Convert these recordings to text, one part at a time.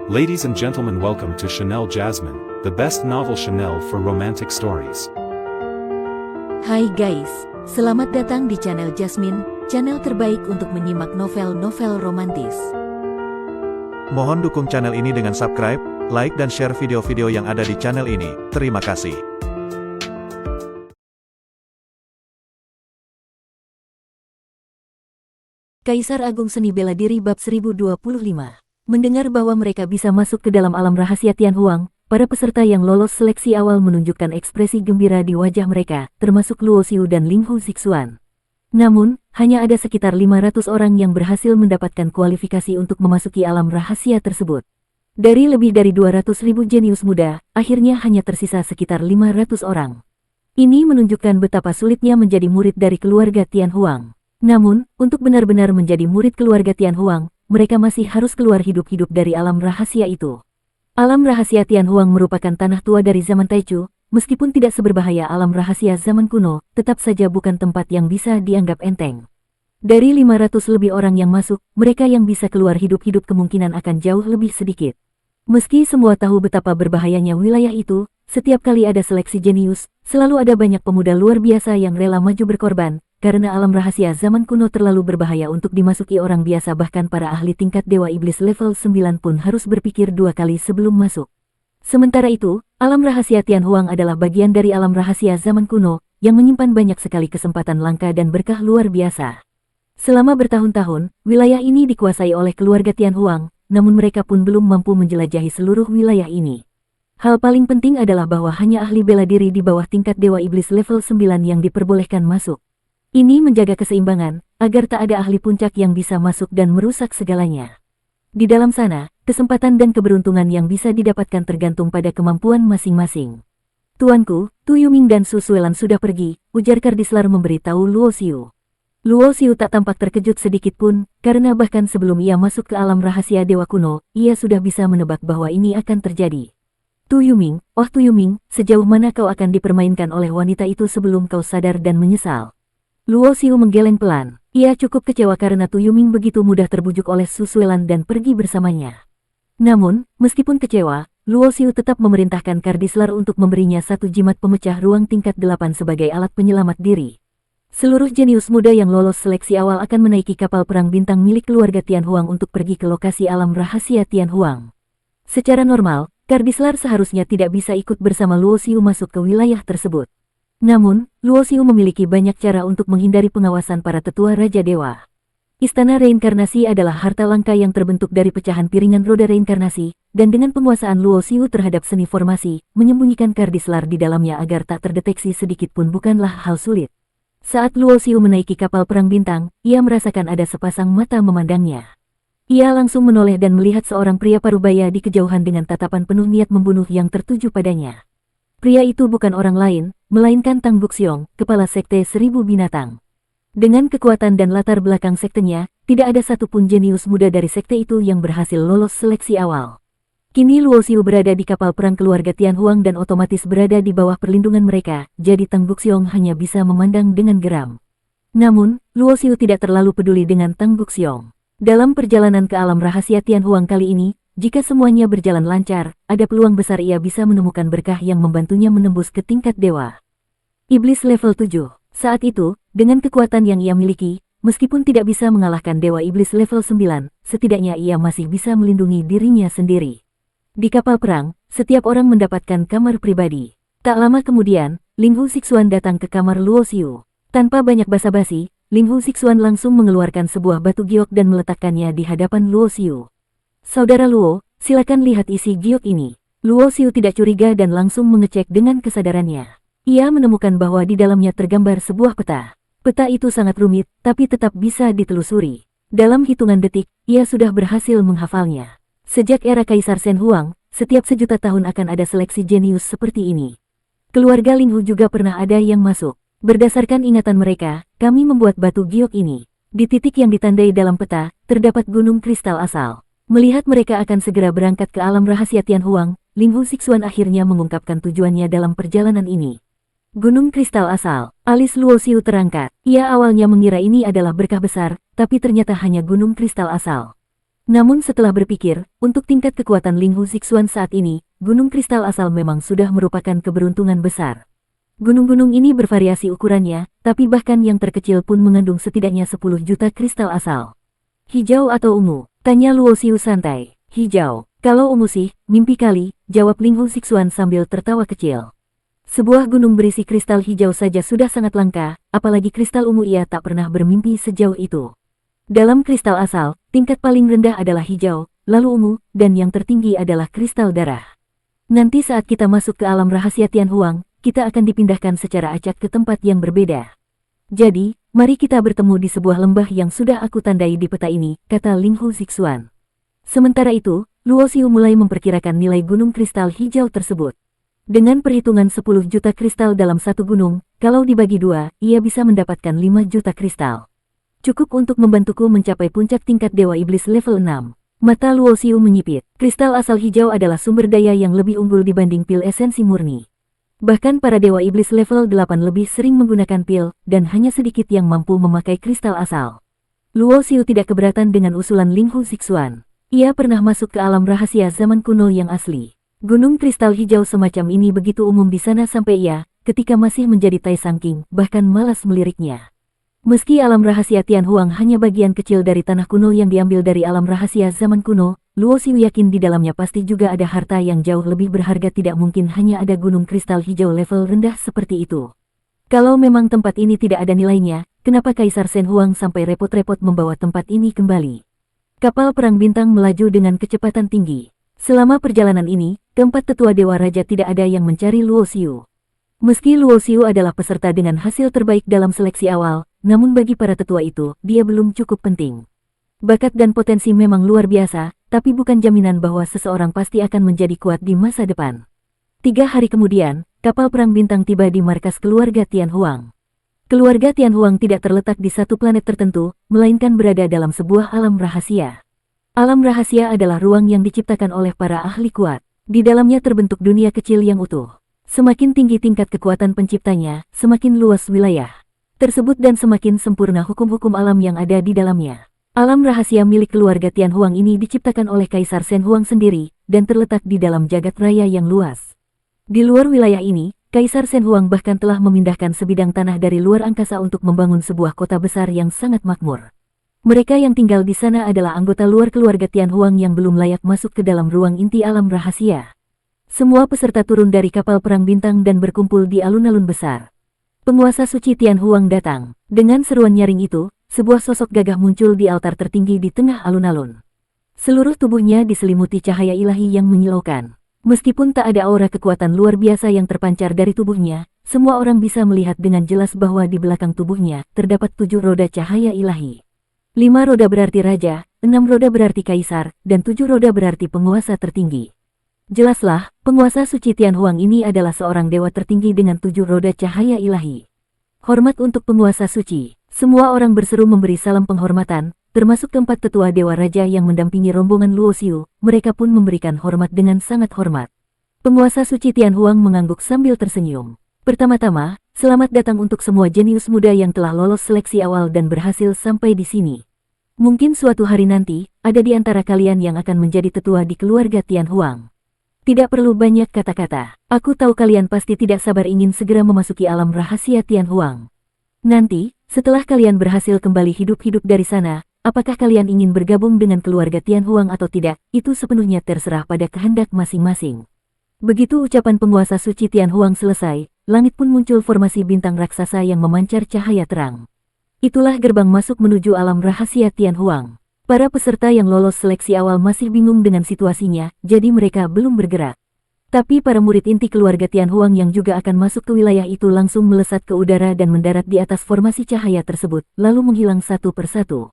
Ladies and gentlemen, welcome to Chanel Jasmine, the best novel Chanel for romantic stories. Hai guys, selamat datang di channel Jasmine, channel terbaik untuk menyimak novel-novel romantis. Mohon dukung channel ini dengan subscribe, like dan share video-video yang ada di channel ini. Terima kasih. Kaisar Agung Seni Bela Diri Bab 1025. Mendengar bahwa mereka bisa masuk ke dalam alam rahasia Tian Huang, para peserta yang lolos seleksi awal menunjukkan ekspresi gembira di wajah mereka, termasuk Luo Xiu dan Ling Hu Zixuan. Namun, hanya ada sekitar 500 orang yang berhasil mendapatkan kualifikasi untuk memasuki alam rahasia tersebut. Dari lebih dari 200.000 jenius muda, akhirnya hanya tersisa sekitar 500 orang. Ini menunjukkan betapa sulitnya menjadi murid dari keluarga Tian Huang. Namun, untuk benar-benar menjadi murid keluarga Tian Huang, mereka masih harus keluar hidup-hidup dari alam rahasia itu. Alam rahasia Tian Huang merupakan tanah tua dari zaman Taichu, meskipun tidak seberbahaya alam rahasia zaman kuno, tetap saja bukan tempat yang bisa dianggap enteng. Dari 500 lebih orang yang masuk, mereka yang bisa keluar hidup-hidup kemungkinan akan jauh lebih sedikit. Meski semua tahu betapa berbahayanya wilayah itu, setiap kali ada seleksi jenius, selalu ada banyak pemuda luar biasa yang rela maju berkorban, karena alam rahasia zaman kuno terlalu berbahaya untuk dimasuki orang biasa, bahkan para ahli tingkat Dewa Iblis level 9 pun harus berpikir dua kali sebelum masuk. Sementara itu, alam rahasia Tian Huang adalah bagian dari alam rahasia zaman kuno, yang menyimpan banyak sekali kesempatan langka dan berkah luar biasa. Selama bertahun-tahun, wilayah ini dikuasai oleh keluarga Tian Huang, namun mereka pun belum mampu menjelajahi seluruh wilayah ini. Hal paling penting adalah bahwa hanya ahli bela diri di bawah tingkat Dewa Iblis level 9 yang diperbolehkan masuk. Ini menjaga keseimbangan, agar tak ada ahli puncak yang bisa masuk dan merusak segalanya. Di dalam sana, kesempatan dan keberuntungan yang bisa didapatkan tergantung pada kemampuan masing-masing. Tuanku, Tu Yuming dan Su Suelan sudah pergi, ujar Kardislar memberitahu Luo Xiu. Luo Xiu tak tampak terkejut sedikit pun, karena bahkan sebelum ia masuk ke alam rahasia Dewa Kuno, ia sudah bisa menebak bahwa ini akan terjadi. Tu Yuming, oh Tu Yuming, sejauh mana kau akan dipermainkan oleh wanita itu sebelum kau sadar dan menyesal? Luo Xiu menggeleng pelan. Ia cukup kecewa karena Tu Yuming begitu mudah terbujuk oleh Su Suelan dan pergi bersamanya. Namun, meskipun kecewa, Luo Xiu tetap memerintahkan Kardislar untuk memberinya satu jimat pemecah ruang tingkat 8 sebagai alat penyelamat diri. Seluruh jenius muda yang lolos seleksi awal akan menaiki kapal perang bintang milik keluarga Tian Huang untuk pergi ke lokasi alam rahasia Tian Huang. Secara normal, Kardislar seharusnya tidak bisa ikut bersama Luo Xiu masuk ke wilayah tersebut. Namun, Luo Xiu memiliki banyak cara untuk menghindari pengawasan para tetua Raja Dewa. Istana Reinkarnasi adalah harta langka yang terbentuk dari pecahan piringan roda reinkarnasi, dan dengan penguasaan Luo Xiu terhadap seni formasi, menyembunyikan Kardislar di dalamnya agar tak terdeteksi sedikit pun bukanlah hal sulit. Saat Luo Xiu menaiki kapal perang bintang, ia merasakan ada sepasang mata memandangnya. Ia langsung menoleh dan melihat seorang pria parubaya di kejauhan dengan tatapan penuh niat membunuh yang tertuju padanya. Pria itu bukan orang lain, melainkan Tang Buxiong, kepala sekte 1000 binatang. Dengan kekuatan dan latar belakang sektenya, tidak ada satupun jenius muda dari sekte itu yang berhasil lolos seleksi awal. Kini Luo Xiu berada di kapal perang keluarga Tian Huang dan otomatis berada di bawah perlindungan mereka, jadi Tang Buxiong hanya bisa memandang dengan geram. Namun, Luo Xiu tidak terlalu peduli dengan Tang Buxiong. Dalam perjalanan ke alam rahasia Tian Huang kali ini, jika semuanya berjalan lancar, ada peluang besar ia bisa menemukan berkah yang membantunya menembus ke tingkat dewa. Iblis level 7. Saat itu, dengan kekuatan yang ia miliki, meskipun tidak bisa mengalahkan Dewa Iblis level 9, setidaknya ia masih bisa melindungi dirinya sendiri. Di kapal perang, setiap orang mendapatkan kamar pribadi. Tak lama kemudian, Ling Hu Zixuan datang ke kamar Luo Xiu. Tanpa banyak basa-basi, Ling Hu Zixuan langsung mengeluarkan sebuah batu giok dan meletakkannya di hadapan Luo Xiu. Saudara Luo, silakan lihat isi giok ini. Luo Xiu tidak curiga dan langsung mengecek dengan kesadarannya. Ia menemukan bahwa di dalamnya tergambar sebuah peta. Peta itu sangat rumit, tapi tetap bisa ditelusuri. Dalam hitungan detik, ia sudah berhasil menghafalnya. Sejak era Kaisar Shen Huang, setiap sejuta tahun akan ada seleksi jenius seperti ini. Keluarga Ling Hu juga pernah ada yang masuk. Berdasarkan ingatan mereka, kami membuat batu giok ini. Di titik yang ditandai dalam peta, terdapat gunung kristal asal. Melihat mereka akan segera berangkat ke alam rahasia Tian Huang, Ling Hu Zixuan akhirnya mengungkapkan tujuannya dalam perjalanan ini. Gunung kristal asal. Alis Luo Xiu terangkat. Ia awalnya mengira ini adalah berkah besar, tapi ternyata hanya gunung kristal asal. Namun setelah berpikir, untuk tingkat kekuatan Linghu Zixuan saat ini, gunung kristal asal memang sudah merupakan keberuntungan besar. Gunung-gunung ini bervariasi ukurannya, tapi bahkan yang terkecil pun mengandung setidaknya 10 juta kristal asal. Hijau atau ungu? Tanya Luo Xiu santai. Hijau. Kalau ungu sih, mimpi kali, jawab Linghu Zixuan sambil tertawa kecil. Sebuah gunung berisi kristal hijau saja sudah sangat langka, apalagi kristal ungu ia tak pernah bermimpi sejauh itu. Dalam kristal asal, tingkat paling rendah adalah hijau, lalu ungu, dan yang tertinggi adalah kristal darah. Nanti saat kita masuk ke alam rahasia Tianhuang, kita akan dipindahkan secara acak ke tempat yang berbeda. Jadi, mari kita bertemu di sebuah lembah yang sudah aku tandai di peta ini, kata Linghu Zixuan. Sementara itu, Luo Xiu mulai memperkirakan nilai gunung kristal hijau tersebut. Dengan perhitungan 10 juta kristal dalam satu gunung, kalau dibagi dua, ia bisa mendapatkan 5 juta kristal. Cukup untuk membantuku mencapai puncak tingkat Dewa Iblis level 6. Mata Luo Xiu menyipit. Kristal asal hijau adalah sumber daya yang lebih unggul dibanding pil esensi murni. Bahkan para Dewa Iblis level 8 lebih sering menggunakan pil, dan hanya sedikit yang mampu memakai kristal asal. Luo Xiu tidak keberatan dengan usulan Linghu Zixuan. Ia pernah masuk ke alam rahasia zaman kuno yang asli. Gunung kristal hijau semacam ini begitu umum di sana sampai ia, ketika masih menjadi Tai Sangking, bahkan malas meliriknya. Meski alam rahasia Tianhuang hanya bagian kecil dari tanah kuno yang diambil dari alam rahasia zaman kuno, Luo Xiu yakin di dalamnya pasti juga ada harta yang jauh lebih berharga. Tidak mungkin hanya ada gunung kristal hijau level rendah seperti itu. Kalau memang tempat ini tidak ada nilainya, kenapa Kaisar Shen Huang sampai repot-repot membawa tempat ini kembali? Kapal perang bintang melaju dengan kecepatan tinggi. Selama perjalanan ini, keempat tetua Dewa Raja tidak ada yang mencari Luo Xiu. Meski Luo Xiu adalah peserta dengan hasil terbaik dalam seleksi awal, namun bagi para tetua itu, dia belum cukup penting. Bakat dan potensi memang luar biasa, tapi bukan jaminan bahwa seseorang pasti akan menjadi kuat di masa depan. 3 hari kemudian, kapal perang bintang tiba di markas keluarga Tianhuang. Keluarga Tianhuang tidak terletak di satu planet tertentu, melainkan berada dalam sebuah alam rahasia. Alam rahasia adalah ruang yang diciptakan oleh para ahli kuat. Di dalamnya terbentuk dunia kecil yang utuh. Semakin tinggi tingkat kekuatan penciptanya, semakin luas wilayah tersebut dan semakin sempurna hukum-hukum alam yang ada di dalamnya. Alam rahasia milik keluarga Tianhuang ini diciptakan oleh Kaisar Shen Huang sendiri, dan terletak di dalam jagat raya yang luas. Di luar wilayah ini, Kaisar Shen Huang bahkan telah memindahkan sebidang tanah dari luar angkasa untuk membangun sebuah kota besar yang sangat makmur. Mereka yang tinggal di sana adalah anggota luar keluarga Tianhuang yang belum layak masuk ke dalam ruang inti alam rahasia. Semua peserta turun dari kapal perang bintang dan berkumpul di alun-alun besar. Penguasa suci Tianhuang datang. Dengan seruan nyaring itu, sebuah sosok gagah muncul di altar tertinggi di tengah alun-alun. Seluruh tubuhnya diselimuti cahaya ilahi yang menyilaukan. Meskipun tak ada aura kekuatan luar biasa yang terpancar dari tubuhnya, semua orang bisa melihat dengan jelas bahwa di belakang tubuhnya terdapat 7 roda cahaya ilahi. 5 roda berarti raja, 6 roda berarti kaisar, dan 7 roda berarti penguasa tertinggi. Jelaslah, penguasa suci Tianhuang ini adalah seorang dewa tertinggi dengan 7 roda cahaya ilahi. Hormat untuk penguasa suci. Semua orang berseru memberi salam penghormatan, termasuk keempat tetua Dewa Raja yang mendampingi rombongan Luo Xiu. Mereka pun memberikan hormat dengan sangat hormat. Penguasa suci Tianhuang mengangguk sambil tersenyum. Pertama-tama, selamat datang untuk semua jenius muda yang telah lolos seleksi awal dan berhasil sampai di sini. Mungkin suatu hari nanti, ada di antara kalian yang akan menjadi tetua di keluarga Tianhuang. Tidak perlu banyak kata-kata. Aku tahu kalian pasti tidak sabar ingin segera memasuki alam rahasia Tianhuang. Nanti, setelah kalian berhasil kembali hidup-hidup dari sana, apakah kalian ingin bergabung dengan keluarga Tianhuang atau tidak, itu sepenuhnya terserah pada kehendak masing-masing. Begitu ucapan penguasa suci Tianhuang selesai, langit pun muncul formasi bintang raksasa yang memancar cahaya terang. Itulah gerbang masuk menuju alam rahasia Tianhuang. Para peserta yang lolos seleksi awal masih bingung dengan situasinya, jadi mereka belum bergerak. Tapi para murid inti keluarga Tianhuang yang juga akan masuk ke wilayah itu langsung melesat ke udara dan mendarat di atas formasi cahaya tersebut, lalu menghilang satu persatu.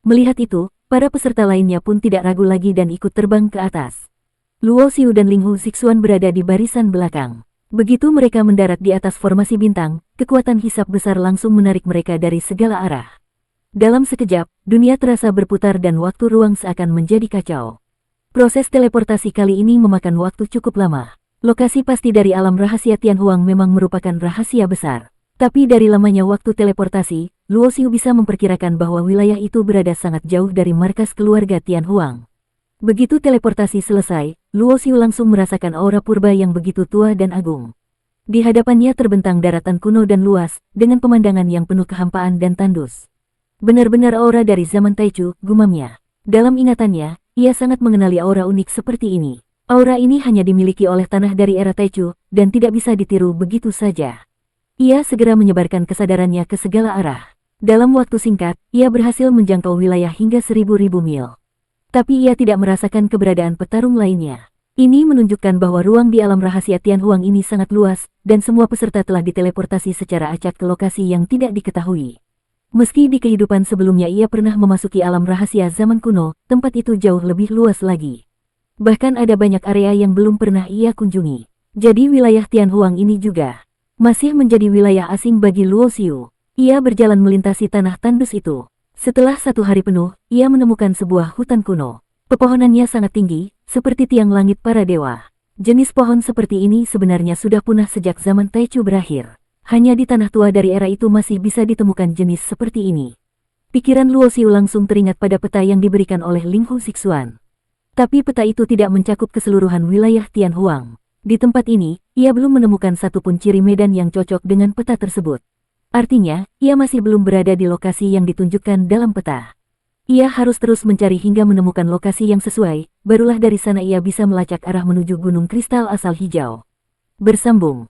Melihat itu, para peserta lainnya pun tidak ragu lagi dan ikut terbang ke atas. Luo Xiu dan Linghu Zixuan berada di barisan belakang. Begitu mereka mendarat di atas formasi bintang, kekuatan hisap besar langsung menarik mereka dari segala arah. Dalam sekejap, dunia terasa berputar dan waktu ruang seakan menjadi kacau. Proses teleportasi kali ini memakan waktu cukup lama. Lokasi pasti dari alam rahasia Tianhuang memang merupakan rahasia besar. Tapi dari lamanya waktu teleportasi, Luo Xiu bisa memperkirakan bahwa wilayah itu berada sangat jauh dari markas keluarga Tianhuang. Begitu teleportasi selesai, Luo Xiu langsung merasakan aura purba yang begitu tua dan agung. Di hadapannya terbentang daratan kuno dan luas, dengan pemandangan yang penuh kehampaan dan tandus. Benar-benar aura dari zaman Taichu, gumamnya. Dalam ingatannya, ia sangat mengenali aura unik seperti ini. Aura ini hanya dimiliki oleh tanah dari era Taichu, dan tidak bisa ditiru begitu saja. Ia segera menyebarkan kesadarannya ke segala arah. Dalam waktu singkat, ia berhasil menjangkau wilayah hingga 1000 mil. Tapi ia tidak merasakan keberadaan petarung lainnya. Ini menunjukkan bahwa ruang di alam rahasia Tianhuang ini sangat luas, dan semua peserta telah diteleportasi secara acak ke lokasi yang tidak diketahui. Meski di kehidupan sebelumnya ia pernah memasuki alam rahasia zaman kuno, tempat itu jauh lebih luas lagi. Bahkan ada banyak area yang belum pernah ia kunjungi. Jadi wilayah Tianhuang ini juga masih menjadi wilayah asing bagi Luo Xiu. Ia berjalan melintasi tanah tandus itu. Setelah 1 hari penuh, ia menemukan sebuah hutan kuno. Pepohonannya sangat tinggi, seperti tiang langit para dewa. Jenis pohon seperti ini sebenarnya sudah punah sejak zaman Taichu berakhir. Hanya di tanah tua dari era itu masih bisa ditemukan jenis seperti ini. Pikiran Luo Xiu langsung teringat pada peta yang diberikan oleh Ling Hu Sixuan. Tapi peta itu tidak mencakup keseluruhan wilayah Tianhuang. Di tempat ini, ia belum menemukan satupun ciri medan yang cocok dengan peta tersebut. Artinya, ia masih belum berada di lokasi yang ditunjukkan dalam peta. Ia harus terus mencari hingga menemukan lokasi yang sesuai, barulah dari sana ia bisa melacak arah menuju Gunung Kristal Asal Hijau. Bersambung.